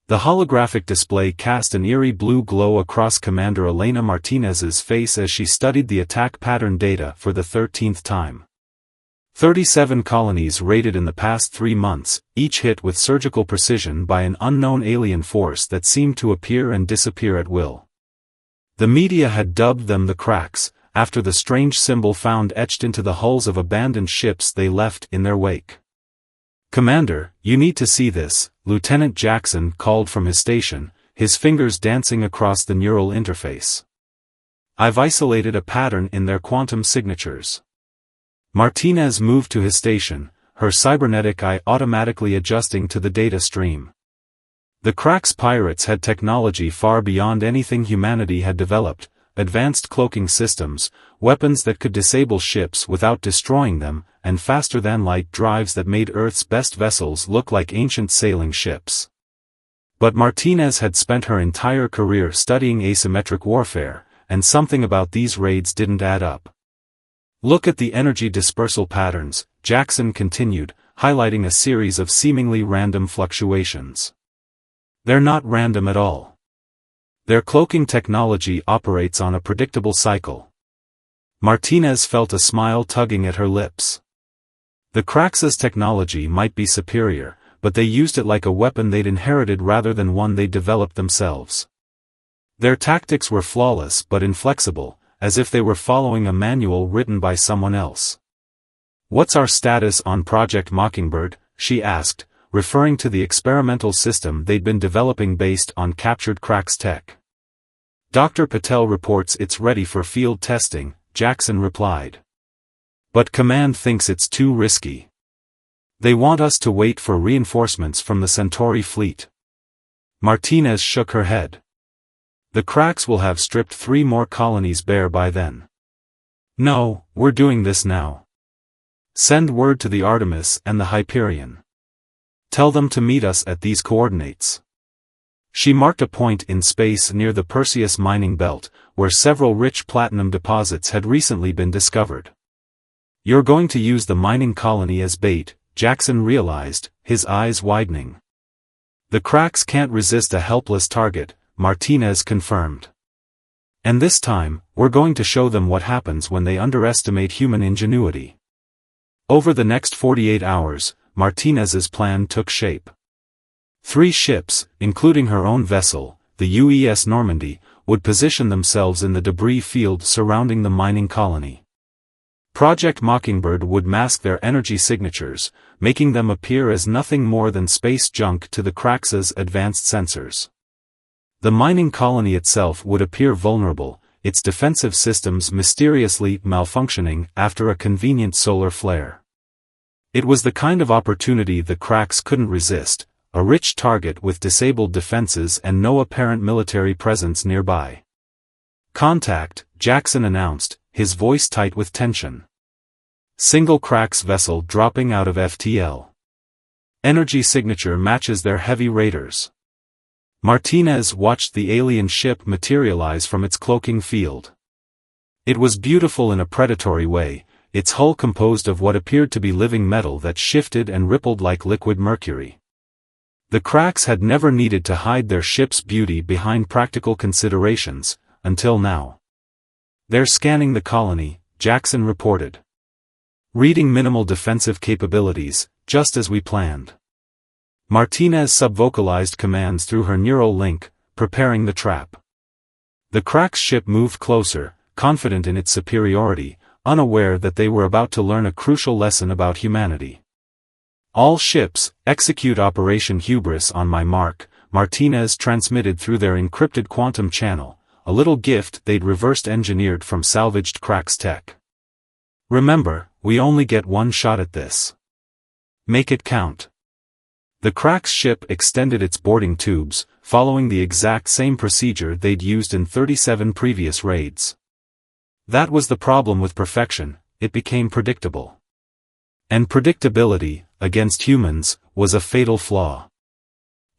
The holographic display cast an eerie blue glow across Commander Elena Martinez's face as she studied the attack pattern data for the 13th time. 37 colonies raided in the past 3 months, each hit with surgical precision by an unknown alien force that seemed to appear and disappear at will. The media had dubbed them the Cracks, after the strange symbol found etched into the hulls of abandoned ships they left in their wake. "Commander, you need to see this," Lieutenant Jackson called from his station, his fingers dancing across the neural interface. "I've isolated a pattern in their quantum signatures." Martinez moved to his station, her cybernetic eye automatically adjusting to the data stream. The Cracks pirates had technology far beyond anything humanity had developed, advanced cloaking systems, weapons that could disable ships without destroying them, and faster-than-light drives that made Earth's best vessels look like ancient sailing ships. But Martinez had spent her entire career studying asymmetric warfare, and something about these raids didn't add up. "Look at the energy dispersal patterns," Jackson continued, highlighting a series of seemingly random fluctuations. "They're not random at all. Their cloaking technology operates on a predictable cycle." Martinez felt a smile tugging at her lips. The Cracks' technology might be superior, but they used it like a weapon they'd inherited rather than one they'd developed themselves. Their tactics were flawless but inflexible, as if they were following a manual written by someone else. "What's our status on Project Mockingbird?" she asked, referring to the experimental system they'd been developing based on captured Cracks tech. "Dr. Patel reports it's ready for field testing," Jackson replied. "But Command thinks it's too risky. They want us to wait for reinforcements from the Centauri fleet." Martinez shook her head. "The Cracks will have stripped 3 more colonies bare by then. No, we're doing this now. Send word to the Artemis and the Hyperion. Tell them to meet us at these coordinates." She marked a point in space near the Perseus mining belt, where several rich platinum deposits had recently been discovered. "You're going to use the mining colony as bait," Jackson realized, his eyes widening. "The Cracks can't resist a helpless target," Martinez confirmed. "And this time, we're going to show them what happens when they underestimate human ingenuity." Over the next 48 hours, Martinez's plan took shape. 3 ships, including her own vessel, the UES Normandy, would position themselves in the debris field surrounding the mining colony. Project Mockingbird would mask their energy signatures, making them appear as nothing more than space junk to the Cracks' advanced sensors. The mining colony itself would appear vulnerable, its defensive systems mysteriously malfunctioning after a convenient solar flare. It was the kind of opportunity the Cracks couldn't resist, a rich target with disabled defenses and no apparent military presence nearby. "Contact," Jackson announced, his voice tight with tension. "Single Cracks vessel dropping out of FTL. Energy signature matches their heavy raiders." Martinez watched the alien ship materialize from its cloaking field. It was beautiful in a predatory way, its hull composed of what appeared to be living metal that shifted and rippled like liquid mercury. The Cracks had never needed to hide their ship's beauty behind practical considerations, until now. "They're scanning the colony," Jackson reported. "Reading minimal defensive capabilities, just as we planned." Martinez subvocalized commands through her neural link, preparing the trap. The Cracks ship moved closer, confident in its superiority, unaware that they were about to learn a crucial lesson about humanity. "All ships, execute Operation Hubris on my mark," Martinez transmitted through their encrypted quantum channel, a little gift they'd reversed-engineered from salvaged Cracks tech. "Remember, we only get one shot at this. Make it count." The Cracks ship extended its boarding tubes, following the exact same procedure they'd used in 37 previous raids. That was the problem with perfection, it became predictable. And predictability, against humans, was a fatal flaw.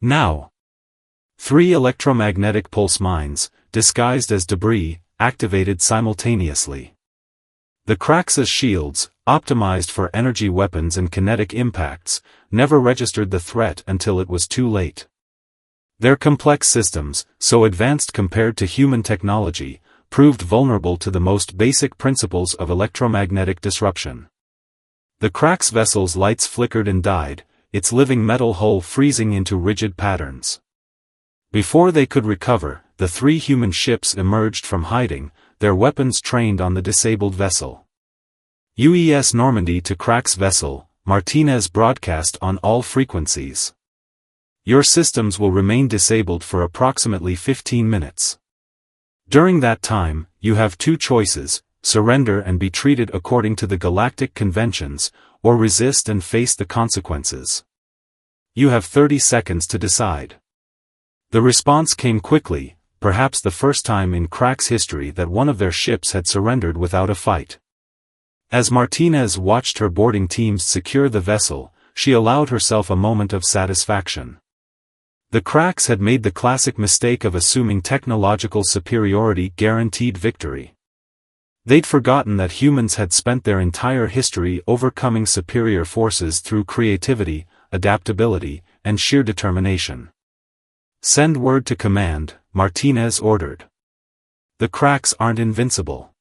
Now, 3 electromagnetic pulse mines, disguised as debris, activated simultaneously. The Cracks' shields, optimized for energy weapons and kinetic impacts, never registered the threat until it was too late. Their complex systems, so advanced compared to human technology, proved vulnerable to the most basic principles of electromagnetic disruption. The Krax vessel's lights flickered and died, its living metal hull freezing into rigid patterns. Before they could recover, the 3 human ships emerged from hiding, their weapons trained on the disabled vessel. UES Normandy to Krax vessel, Martinez broadcast on all frequencies. Your systems will remain disabled for approximately 15 minutes. During that time, you have 2 choices: surrender and be treated according to the galactic conventions, or resist and face the consequences. You have 30 seconds to decide. The response came quickly, perhaps the first time in Krax history that one of their ships had surrendered without a fight. As Martinez watched her boarding teams secure the vessel, she allowed herself a moment of satisfaction. The Krax had made the classic mistake of assuming technological superiority guaranteed victory. They'd forgotten that humans had spent their entire history overcoming superior forces through creativity, adaptability, and sheer determination. Send word to command, Martinez ordered. The Krax aren't invincible.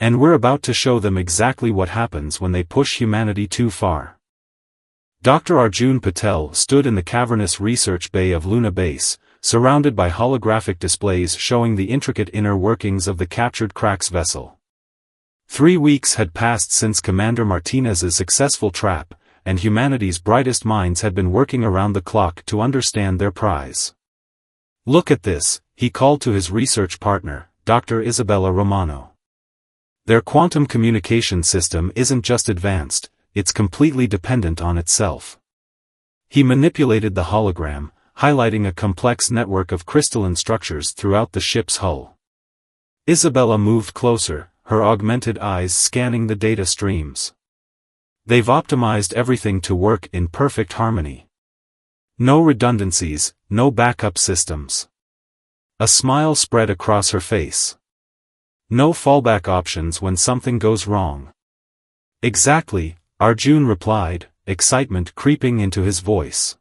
And we're about to show them exactly what happens when they push humanity too far. Dr. Arjun Patel stood in the cavernous research bay of Luna Base, surrounded by holographic displays showing the intricate inner workings of the captured Krax vessel. 3 weeks had passed since Commander Martinez's successful trap, and humanity's brightest minds had been working around the clock to understand their prize. Look at this, he called to his research partner, Dr. Isabella Romano. Their quantum communication system isn't just advanced, it's completely dependent on itself. He manipulated the hologram, highlighting a complex network of crystalline structures throughout the ship's hull. Isabella moved closer, her augmented eyes scanning the data streams. They've optimized everything to work in perfect harmony. No redundancies, no backup systems. A smile spread across her face. No fallback options when something goes wrong. Exactly, Arjun replied, excitement creeping into his voice.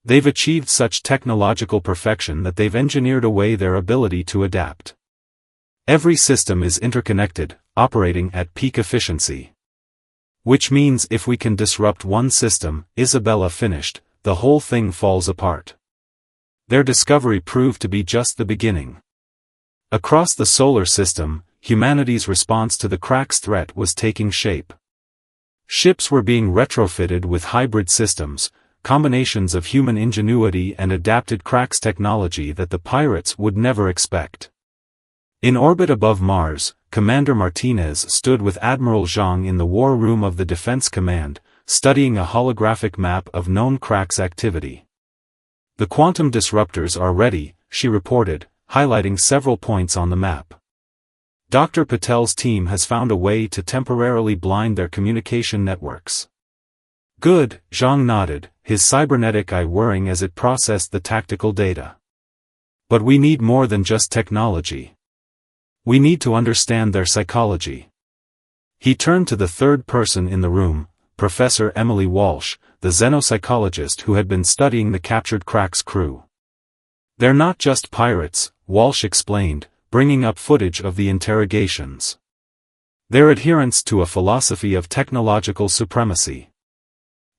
They've achieved such technological perfection that they've engineered away their ability to adapt. Every system is interconnected, operating at peak efficiency. Which means if we can disrupt one system, Isabella finished, the whole thing falls apart. Their discovery proved to be just the beginning. Across the solar system, humanity's response to the Krax threat was taking shape. Ships were being retrofitted with hybrid systems, combinations of human ingenuity and adapted Krax technology that the pirates would never expect. In orbit above Mars, Commander Martinez stood with Admiral Zhang in the war room of the Defense Command, studying a holographic map of known Krax activity. The quantum disruptors are ready, she reported, highlighting several points on the map. Dr. Patel's team has found a way to temporarily blind their communication networks. Good, Zhang nodded, his cybernetic eye whirring as it processed the tactical data. But we need more than just technology. We need to understand their psychology. He turned to the third person in the room, Professor Emily Walsh, the xenopsychologist who had been studying the captured Krax crew. They're not just pirates, Walsh explained, bringing up footage of the interrogations. They're adherents to a philosophy of technological supremacy.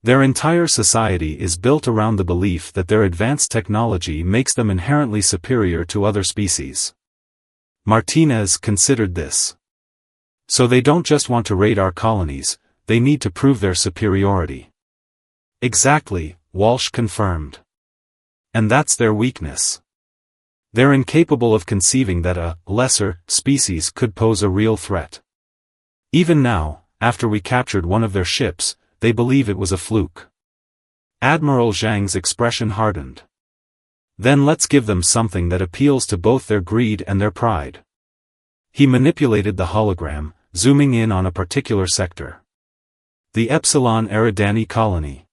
Their entire society is built around the belief that their advanced technology makes them inherently superior to other species. Martinez considered this. So they don't just want to raid our colonies, they need to prove their superiority. Exactly, Walsh confirmed. And that's their weakness. They're incapable of conceiving that a lesser species could pose a real threat. Even now, after we captured one of their ships, they believe it was a fluke. Admiral Zhang's expression hardened. Then let's give them something that appeals to both their greed and their pride. He manipulated the hologram, zooming in on a particular sector. The Epsilon Eridani colony.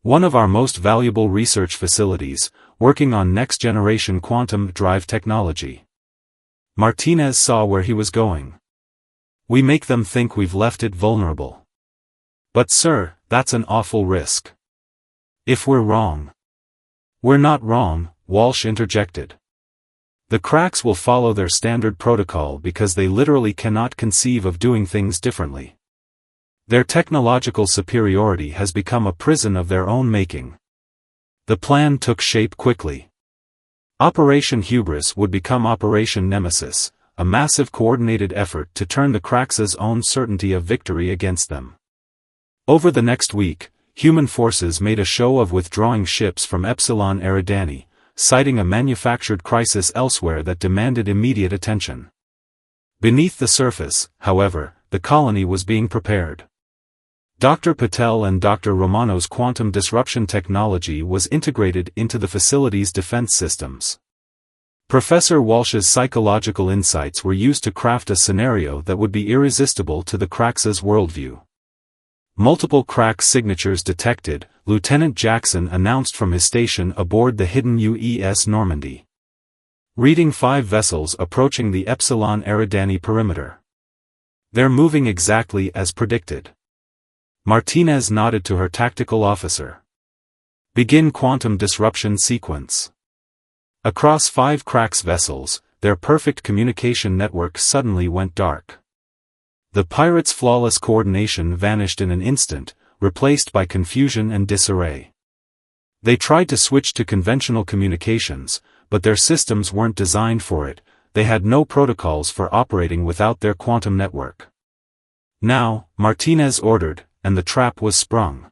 One of our most valuable research facilities, working on next-generation quantum drive technology. Martinez saw where he was going. We make them think we've left it vulnerable. But sir, that's an awful risk. If we're wrong. "We're not wrong," Walsh interjected. "The cracks will follow their standard protocol because they literally cannot conceive of doing things differently. Their technological superiority has become a prison of their own making." The plan took shape quickly. Operation Hubris would become Operation Nemesis, a massive coordinated effort to turn the Cracks' own certainty of victory against them. Over the next week, human forces made a show of withdrawing ships from Epsilon Eridani, citing a manufactured crisis elsewhere that demanded immediate attention. Beneath the surface, however, the colony was being prepared. Dr. Patel and Dr. Romano's quantum disruption technology was integrated into the facility's defense systems. Professor Walsh's psychological insights were used to craft a scenario that would be irresistible to the Cracks' worldview. Multiple Crack signatures detected, Lieutenant Jackson announced from his station aboard the hidden UES Normandy. Reading 5 vessels approaching the Epsilon Eridani perimeter. "They're moving exactly as predicted." Martinez nodded to her tactical officer. "Begin quantum disruption sequence." Across 5 Cracks vessels, their perfect communication network suddenly went dark. The pirates' flawless coordination vanished in an instant, replaced by confusion and disarray. They tried to switch to conventional communications, but their systems weren't designed for it. They had no protocols for operating without their quantum network. "Now," Martinez ordered, and the trap was sprung.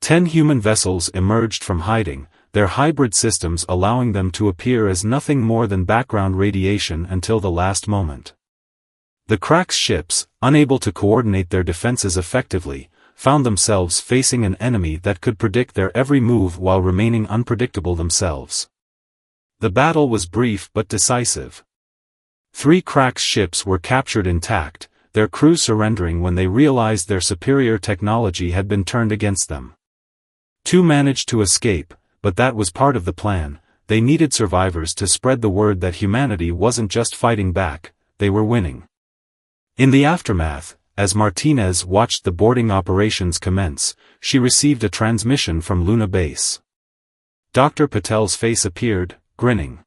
10 human vessels emerged from hiding, their hybrid systems allowing them to appear as nothing more than background radiation until the last moment. The Cracks ships, unable to coordinate their defenses effectively, found themselves facing an enemy that could predict their every move while remaining unpredictable themselves. The battle was brief but decisive. 3 Cracks ships were captured intact, their crews surrendering when they realized their superior technology had been turned against them. 2 managed to escape, but that was part of the plan. They needed survivors to spread the word that humanity wasn't just fighting back, they were winning. In the aftermath, as Martinez watched the boarding operations commence, she received a transmission from Luna Base. Dr. Patel's face appeared, grinning.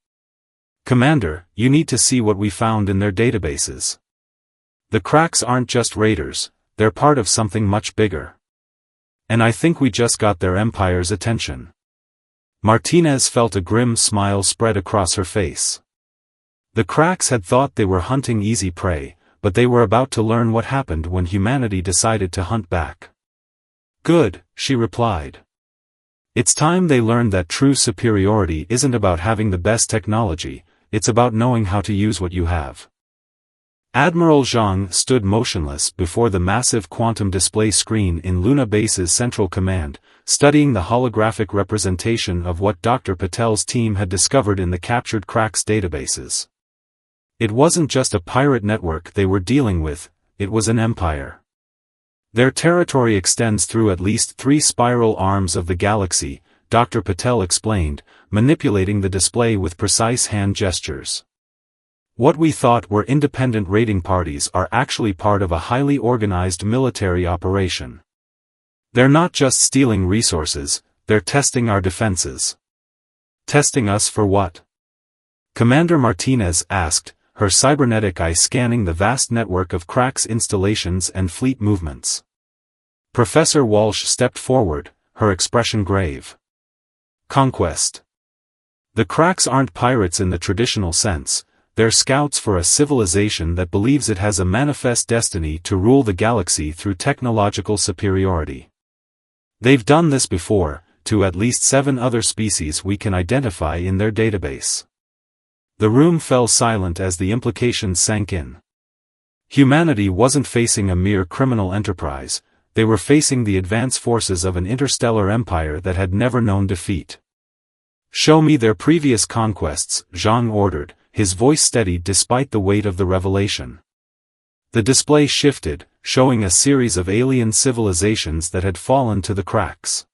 "Commander, you need to see what we found in their databases. The Cracks aren't just raiders, they're part of something much bigger. And I think we just got their empire's attention." Martinez felt a grim smile spread across her face. The Cracks had thought they were hunting easy prey, but they were about to learn what happened when humanity decided to hunt back. "Good," she replied. "It's time they learned that true superiority isn't about having the best technology, it's about knowing how to use what you have." Admiral Zhang stood motionless before the massive quantum display screen in Luna Base's Central Command, studying the holographic representation of what Dr. Patel's team had discovered in the captured Cracks databases. It wasn't just a pirate network they were dealing with, it was an empire. Their territory extends through at least 3 spiral arms of the galaxy, Dr. Patel explained, manipulating the display with precise hand gestures. "What we thought were independent raiding parties are actually part of a highly organized military operation. They're not just stealing resources, they're testing our defenses." "Testing us for what?" Commander Martinez asked, her cybernetic eye scanning the vast network of Cracks installations and fleet movements. Professor Walsh stepped forward, her expression grave. "Conquest. The Cracks aren't pirates in the traditional sense. They're scouts for a civilization that believes it has a manifest destiny to rule the galaxy through technological superiority. They've done this before, to at least 7 other species we can identify in their database." The room fell silent as the implications sank in. Humanity wasn't facing a mere criminal enterprise, they were facing the advance forces of an interstellar empire that had never known defeat. "Show me their previous conquests," Zhang ordered, his voice steady despite the weight of the revelation. The display shifted, showing a series of alien civilizations that had fallen to the Cracks.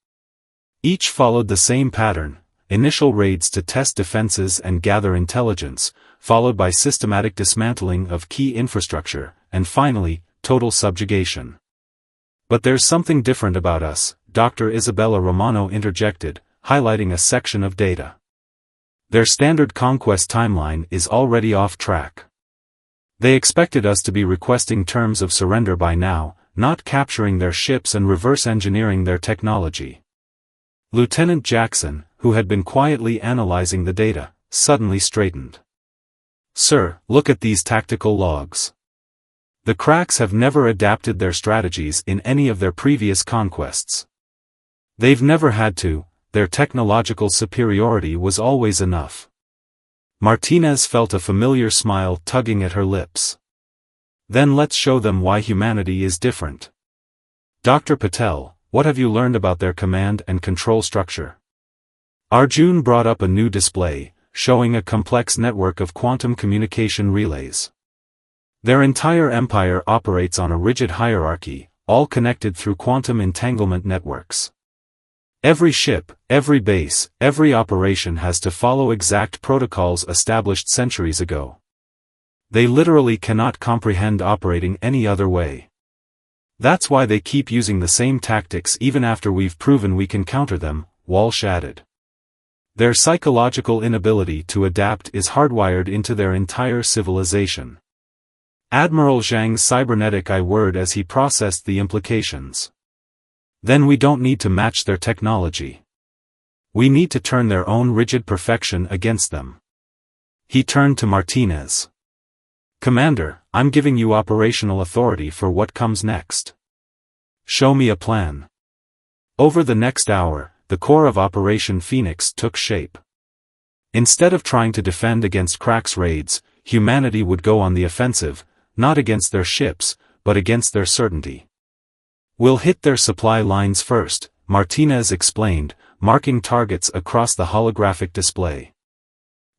Each followed the same pattern: initial raids to test defenses and gather intelligence, followed by systematic dismantling of key infrastructure, and finally, total subjugation. "But there's something different about us," Dr. Isabella Romano interjected, highlighting a section of data. Their standard conquest timeline is already off track. They expected us to be requesting terms of surrender by now, not capturing their ships and reverse engineering their technology. Lieutenant Jackson, who had been quietly analyzing the data, suddenly straightened. "Sir, look at these tactical logs. The cracks have never adapted their strategies in any of their previous conquests. They've never had to, their technological superiority was always enough." Martinez felt a familiar smile tugging at her lips. "Then let's show them why humanity is different. Dr. Patel, what have you learned about their command and control structure?" Arjun brought up a new display, showing a complex network of quantum communication relays. Their entire empire operates on a rigid hierarchy, all connected through quantum entanglement networks. Every ship, every base, every operation has to follow exact protocols established centuries ago. They literally cannot comprehend operating any other way. That's why they keep using the same tactics even after we've proven we can counter them, Walsh added. Their psychological inability to adapt is hardwired into their entire civilization. Admiral Zhang's cybernetic eye whirred as he processed the implications. Then we don't need to match their technology. We need to turn their own rigid perfection against them. He turned to Martinez. "Commander, I'm giving you operational authority for what comes next. Show me a plan." Over the next hour, the core of Operation Phoenix took shape. Instead of trying to defend against Crack's raids, humanity would go on the offensive, not against their ships, but against their certainty. "We'll hit their supply lines first," Martinez explained, marking targets across the holographic display.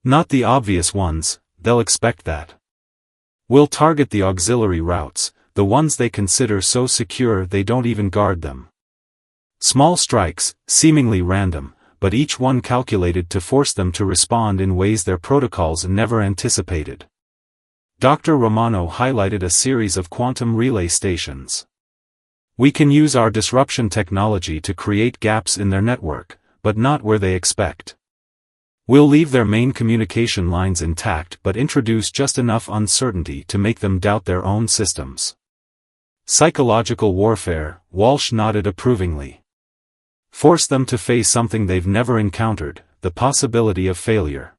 "Not the obvious ones, they'll expect that. We'll target the auxiliary routes, the ones they consider so secure they don't even guard them. Small strikes, seemingly random, but each one calculated to force them to respond in ways their protocols never anticipated." Dr. Romano highlighted a series of quantum relay stations. "We can use our disruption technology to create gaps in their network, but not where they expect. We'll leave their main communication lines intact but introduce just enough uncertainty to make them doubt their own systems." Psychological warfare, Walsh nodded approvingly. "Force them to face something they've never encountered, the possibility of failure."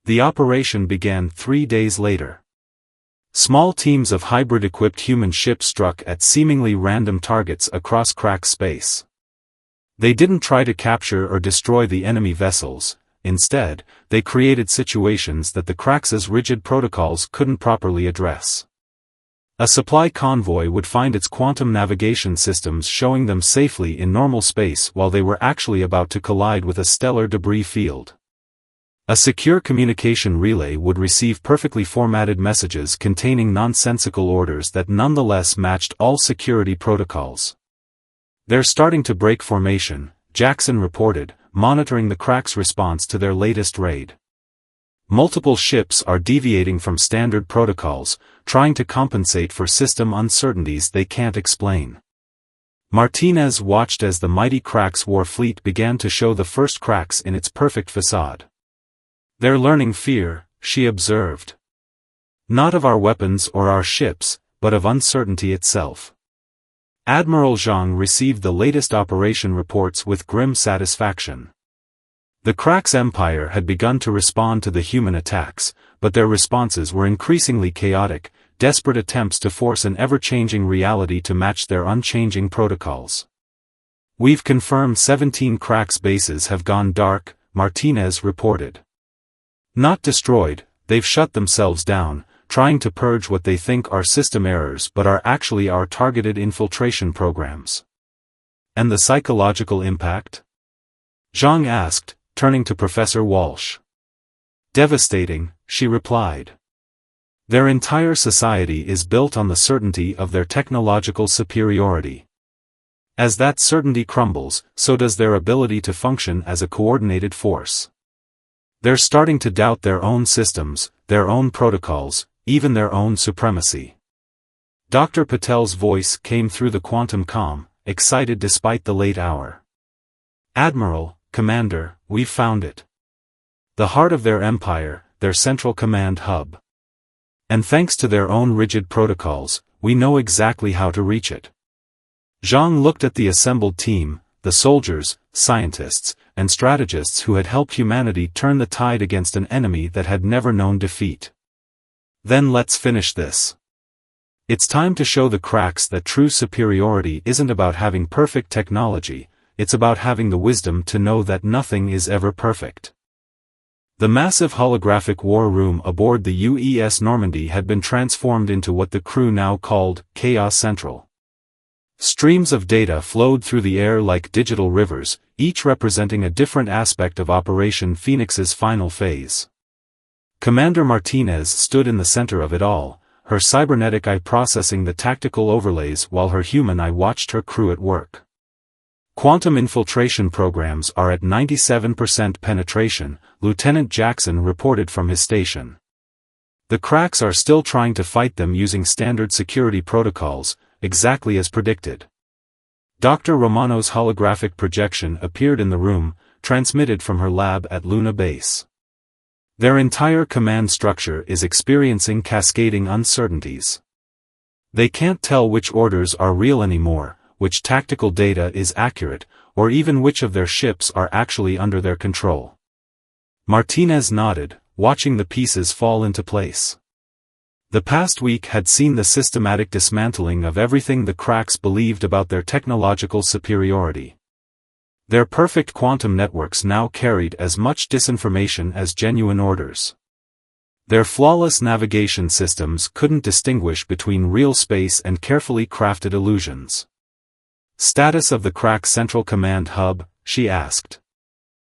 The operation began 3 days later. Small teams of hybrid-equipped human ships struck at seemingly random targets across Crack space. They didn't try to capture or destroy the enemy vessels. Instead, they created situations that the Crack's rigid protocols couldn't properly address. A supply convoy would find its quantum navigation systems showing them safely in normal space while they were actually about to collide with a stellar debris field. A secure communication relay would receive perfectly formatted messages containing nonsensical orders that nonetheless matched all security protocols. "They're starting to break formation," Jackson reported, monitoring the Crack's response to their latest raid. "Multiple ships are deviating from standard protocols, trying to compensate for system uncertainties they can't explain." Martinez watched as the mighty Crack's war fleet began to show the first cracks in its perfect facade. "They're learning fear," she observed. "Not of our weapons or our ships, but of uncertainty itself." Admiral Zhang received the latest operation reports with grim satisfaction. The Crack's empire had begun to respond to the human attacks, but their responses were increasingly chaotic, desperate attempts to force an ever-changing reality to match their unchanging protocols. "We've confirmed 17 Crack's bases have gone dark," Martinez reported. "Not destroyed, they've shut themselves down, trying to purge what they think are system errors but are actually our targeted infiltration programs." "And the psychological impact?" Zhang asked, turning to Professor Walsh. "Devastating," she replied. "Their entire society is built on the certainty of their technological superiority. As that certainty crumbles, so does their ability to function as a coordinated force. They're starting to doubt their own systems, their own protocols, even their own supremacy." Dr. Patel's voice came through the quantum comm, excited despite the late hour. "Admiral, Commander, we've found it. The heart of their empire, their central command hub. And thanks to their own rigid protocols, we know exactly how to reach it. Zhang looked at the assembled team, the soldiers, scientists, and strategists who had helped humanity turn the tide against an enemy that had never known defeat. Then let's finish this. It's time to show the cracks that true superiority isn't about having perfect technology, it's about having the wisdom to know that nothing is ever perfect. The massive holographic war room aboard the UES Normandy had been transformed into what the crew now called Chaos Central. Streams of data flowed through the air like digital rivers, each representing a different aspect of Operation Phoenix's final phase. Commander Martinez stood in the center of it all, her cybernetic eye processing the tactical overlays while her human eye watched her crew at work. Quantum infiltration programs are at 97% penetration, Lieutenant Jackson reported from his station. The cracks are still trying to fight them using standard security protocols, exactly as predicted. Dr. Romano's holographic projection appeared in the room, transmitted from her lab at Luna Base. Their entire command structure is experiencing cascading uncertainties. They can't tell which orders are real anymore, which tactical data is accurate, or even which of their ships are actually under their control. Martinez nodded, watching the pieces fall into place. The past week had seen the systematic dismantling of everything the cracks believed about their technological superiority. Their perfect quantum networks now carried as much disinformation as genuine orders. Their flawless navigation systems couldn't distinguish between real space and carefully crafted illusions. "Status of the crack Central Command Hub?" she asked.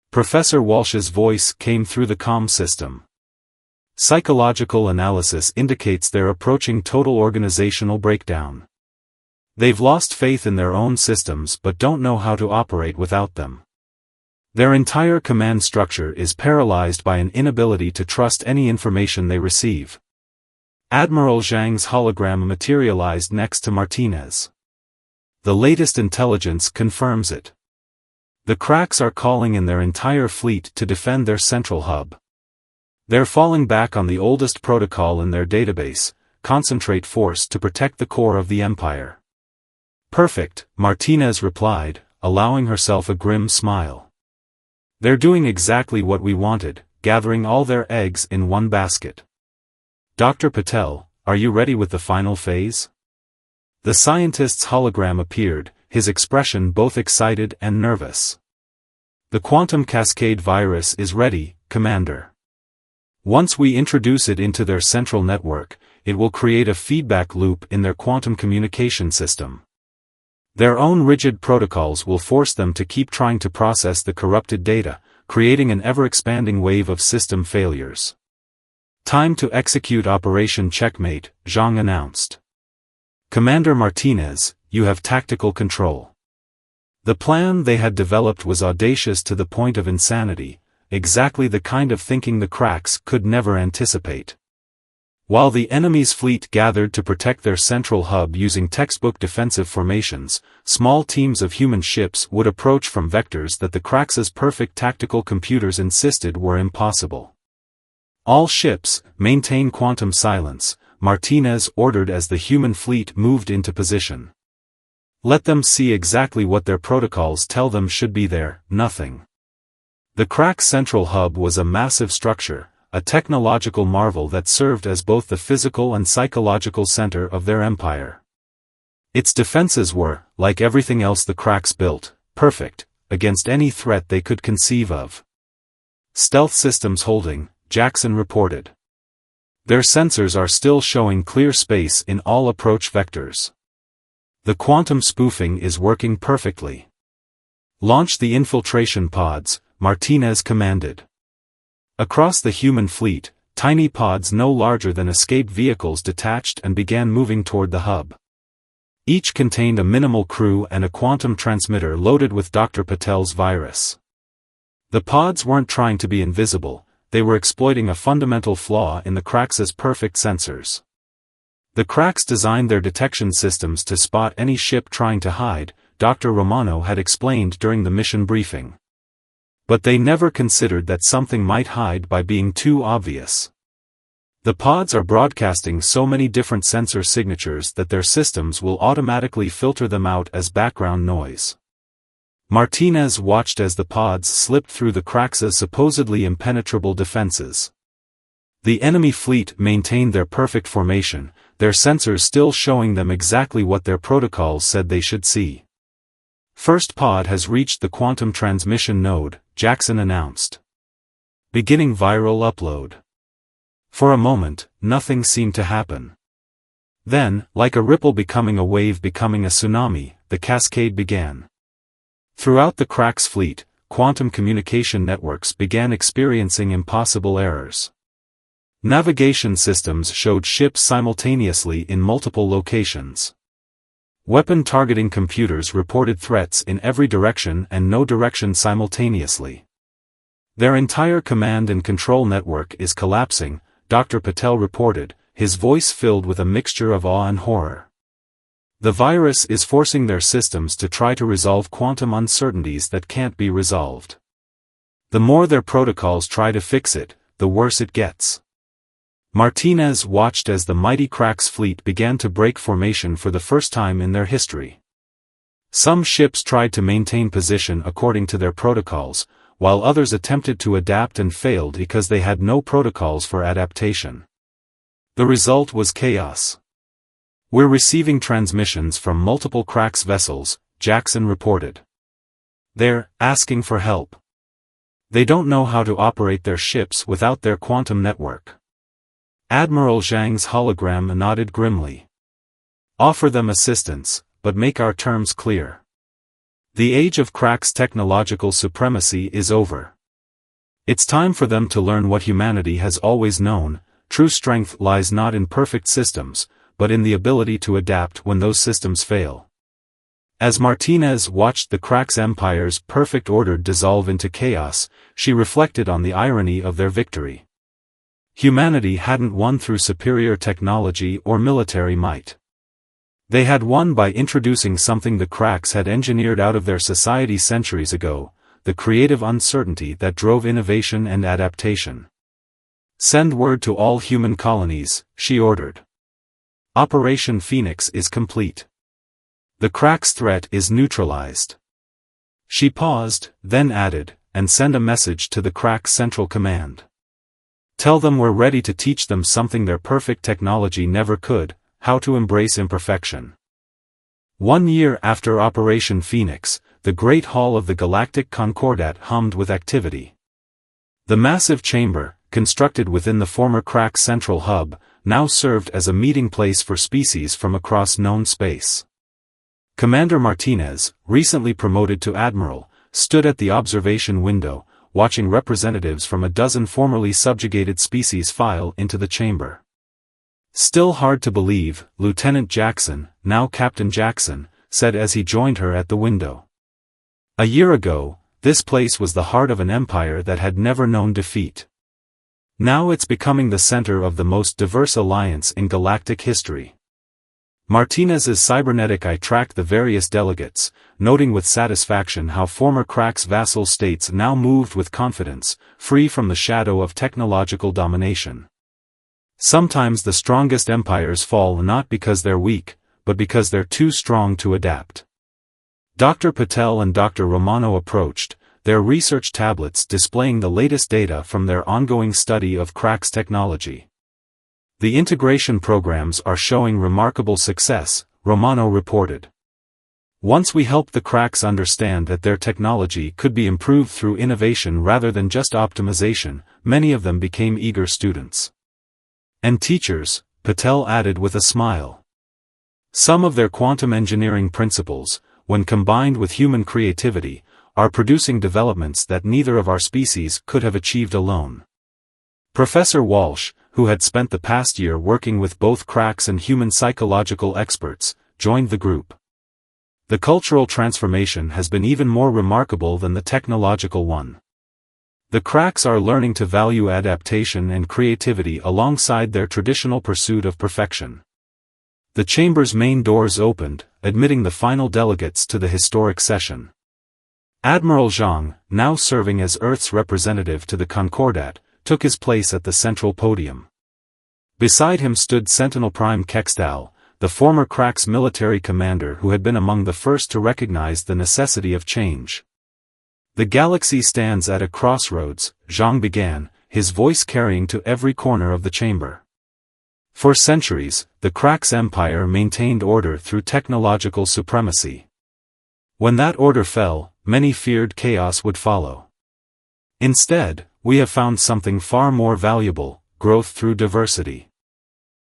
Professor Walsh's voice came through the comm system. "Psychological analysis indicates they're approaching total organizational breakdown. They've lost faith in their own systems but don't know how to operate without them. Their entire command structure is paralyzed by an inability to trust any information they receive." Admiral Zhang's hologram materialized next to Martinez. "The latest intelligence confirms it. The cracks are calling in their entire fleet to defend their central hub. They're falling back on the oldest protocol in their database, concentrate force to protect the core of the empire." "Perfect," Martinez replied, allowing herself a grim smile. "They're doing exactly what we wanted, gathering all their eggs in one basket. Dr. Patel, are you ready with the final phase?" The scientist's hologram appeared, his expression both excited and nervous. "The quantum cascade virus is ready, Commander. Once we introduce it into their central network, it will create a feedback loop in their quantum communication system. Their own rigid protocols will force them to keep trying to process the corrupted data, creating an ever-expanding wave of system failures. Time to execute Operation Checkmate, Zhang announced. "Commander Martinez, you have tactical control." The plan they had developed was audacious to the point of insanity, exactly the kind of thinking the cracks could never anticipate. While the enemy's fleet gathered to protect their central hub using textbook defensive formations, small teams of human ships would approach from vectors that the cracks' perfect tactical computers insisted were impossible. "All ships, maintain quantum silence," Martinez ordered as the human fleet moved into position. "Let them see exactly what their protocols tell them should be there, nothing." The crack central hub was a massive structure, a technological marvel that served as both the physical and psychological center of their empire. Its defenses were, like everything else the cracks built, perfect, against any threat they could conceive of. "Stealth systems holding," Jackson reported. "Their sensors are still showing clear space in all approach vectors. The quantum spoofing is working perfectly. Launch the infiltration pods," Martinez commanded. Across the human fleet, tiny pods no larger than escape vehicles detached and began moving toward the hub. Each contained a minimal crew and a quantum transmitter loaded with Dr. Patel's virus. The pods weren't trying to be invisible, they were exploiting a fundamental flaw in the cracks' perfect sensors. The cracks designed their detection systems to spot any ship trying to hide, Dr. Romano had explained during the mission briefing. But they never considered that something might hide by being too obvious. The pods are broadcasting so many different sensor signatures that their systems will automatically filter them out as background noise. Martinez watched as the pods slipped through the cracks as supposedly impenetrable defenses. The enemy fleet maintained their perfect formation, their sensors still showing them exactly what their protocols said they should see. First pod has reached the quantum transmission node, Jackson announced. Beginning viral upload. For a moment, nothing seemed to happen. Then, like a ripple becoming a wave becoming a tsunami, the cascade began. Throughout the Cracks fleet, quantum communication networks began experiencing impossible errors. Navigation systems showed ships simultaneously in multiple locations. Weapon targeting computers reported threats in every direction and no direction simultaneously. Their entire command and control network is collapsing, Dr. Patel reported, his voice filled with a mixture of awe and horror. The virus is forcing their systems to try to resolve quantum uncertainties that can't be resolved. The more their protocols try to fix it, the worse it gets. Martinez watched as the mighty Cracks fleet began to break formation for the first time in their history. Some ships tried to maintain position according to their protocols, while others attempted to adapt and failed because they had no protocols for adaptation. The result was chaos. "We're receiving transmissions from multiple Cracks vessels," Jackson reported. "They're asking for help. They don't know how to operate their ships without their quantum network." Admiral Zhang's hologram nodded grimly. "Offer them assistance, but make our terms clear. The age of Cracks technological supremacy is over. It's time for them to learn what humanity has always known: true strength lies not in perfect systems, but in the ability to adapt when those systems fail." As Martinez watched the Cracks Empire's perfect order dissolve into chaos, she reflected on the irony of their victory. Humanity hadn't won through superior technology or military might. They had won by introducing something the Cracks had engineered out of their society centuries ago, the creative uncertainty that drove innovation and adaptation. "Send word to all human colonies," she ordered. "Operation Phoenix is complete. The Cracks threat is neutralized." She paused, then added, "And send a message to the Cracks Central Command. Tell them we're ready to teach them something their perfect technology never could: how to embrace imperfection." 1 year after Operation Phoenix, the Great Hall of the Galactic Concordat hummed with activity. The massive chamber, constructed within the former Cracks Central Hub, now served as a meeting place for species from across known space. Commander Martinez, recently promoted to Admiral, stood at the observation window, watching representatives from a dozen formerly subjugated species file into the chamber. "Still hard to believe," Lieutenant Jackson, now Captain Jackson, said as he joined her at the window. "A year ago, this place was the heart of an empire that had never known defeat. Now it's becoming the center of the most diverse alliance in galactic history." Martinez's cybernetic eye tracked the various delegates, noting with satisfaction how former Cracks vassal states now moved with confidence, free from the shadow of technological domination. Sometimes the strongest empires fall not because they're weak, but because they're too strong to adapt. Dr. Patel and Dr. Romano approached, their research tablets displaying the latest data from their ongoing study of Cracks technology. "The integration programs are showing remarkable success," Romano reported. "Once we helped the Cracks understand that their technology could be improved through innovation rather than just optimization, many of them became eager students. And teachers," Patel added with a smile. "Some of their quantum engineering principles, when combined with human creativity, are producing developments that neither of our species could have achieved alone." Professor Walsh, who had spent the past year working with both Cracks and human psychological experts, joined the group. "The cultural transformation has been even more remarkable than the technological one. The Cracks are learning to value adaptation and creativity alongside their traditional pursuit of perfection." The chamber's main doors opened, admitting the final delegates to the historic session. Admiral Zhang, now serving as Earth's representative to the Concordat, took his place at the central podium. Beside him stood Sentinel Prime Kextal, the former Crack's military commander who had been among the first to recognize the necessity of change. The galaxy stands at a crossroads, Zhang began, his voice carrying to every corner of the chamber. For centuries, the Crack's empire maintained order through technological supremacy. When that order fell, many feared chaos would follow. Instead, we have found something far more valuable: growth through diversity.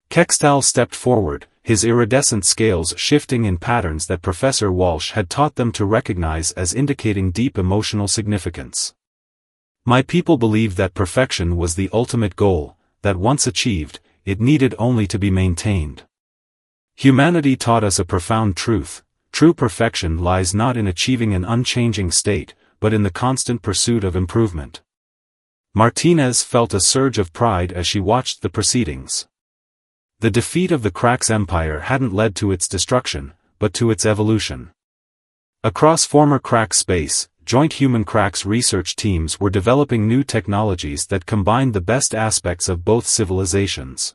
Kextal stepped forward, his iridescent scales shifting in patterns that Professor Walsh had taught them to recognize as indicating deep emotional significance. My people believed that perfection was the ultimate goal, that once achieved, it needed only to be maintained. Humanity taught us a profound truth: true perfection lies not in achieving an unchanging state, but in the constant pursuit of improvement. Martinez felt a surge of pride as she watched the proceedings. The defeat of the Crack's empire hadn't led to its destruction, but to its evolution. Across former Crack space, joint human-Cracks research teams were developing new technologies that combined the best aspects of both civilizations.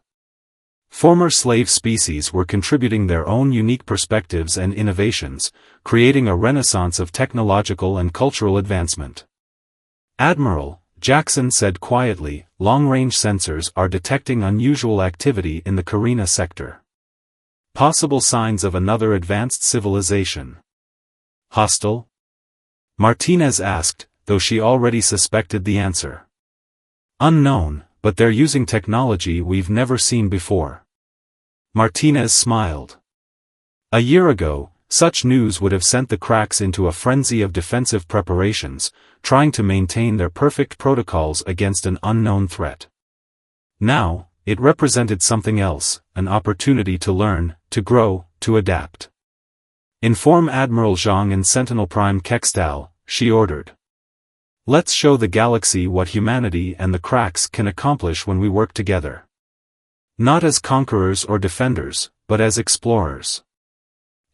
Former slave species were contributing their own unique perspectives and innovations, creating a renaissance of technological and cultural advancement. Admiral, Jackson said quietly, long-range sensors are detecting unusual activity in the Carina sector. Possible signs of another advanced civilization. Hostile? Martinez asked, though she already suspected the answer. Unknown, but they're using technology we've never seen before. Martinez smiled. A year ago, such news would have sent the Cracks into a frenzy of defensive preparations, trying to maintain their perfect protocols against an unknown threat. Now, it represented something else: an opportunity to learn, to grow, to adapt. Inform Admiral Zhang and Sentinel Prime Kextal, she ordered. Let's show the galaxy what humanity and the Cracks can accomplish when we work together. Not as conquerors or defenders, but as explorers.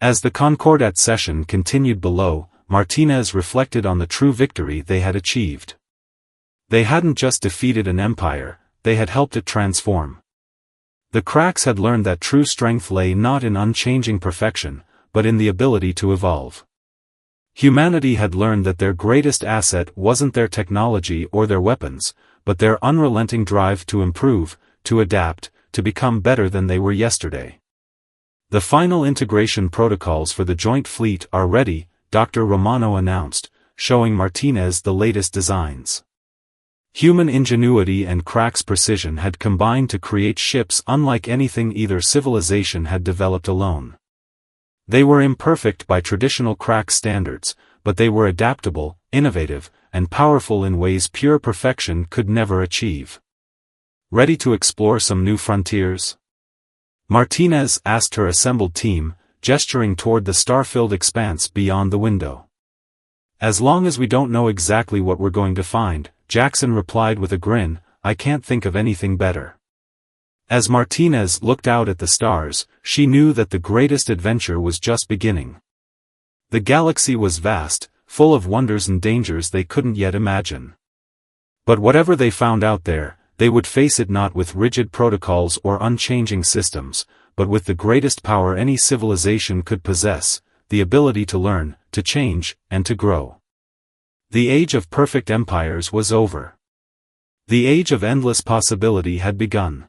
As the Concordat session continued below, Martinez reflected on the true victory they had achieved. They hadn't just defeated an empire, they had helped it transform. The Cracks had learned that true strength lay not in unchanging perfection, but in the ability to evolve. Humanity had learned that their greatest asset wasn't their technology or their weapons, but their unrelenting drive to improve, to adapt, to become better than they were yesterday. The final integration protocols for the joint fleet are ready, Dr. Romano announced, showing Martinez the latest designs. Human ingenuity and Crack's precision had combined to create ships unlike anything either civilization had developed alone. They were imperfect by traditional Crack standards, but they were adaptable, innovative, and powerful in ways pure perfection could never achieve. Ready to explore some new frontiers? Martinez asked her assembled team, gesturing toward the star-filled expanse beyond the window. As long as we don't know exactly what we're going to find, Jackson replied with a grin, I can't think of anything better. As Martinez looked out at the stars, she knew that the greatest adventure was just beginning. The galaxy was vast, full of wonders and dangers they couldn't yet imagine. But whatever they found out there, they would face it not with rigid protocols or unchanging systems, but with the greatest power any civilization could possess, the ability to learn, to change, and to grow. The age of perfect empires was over. The age of endless possibility had begun.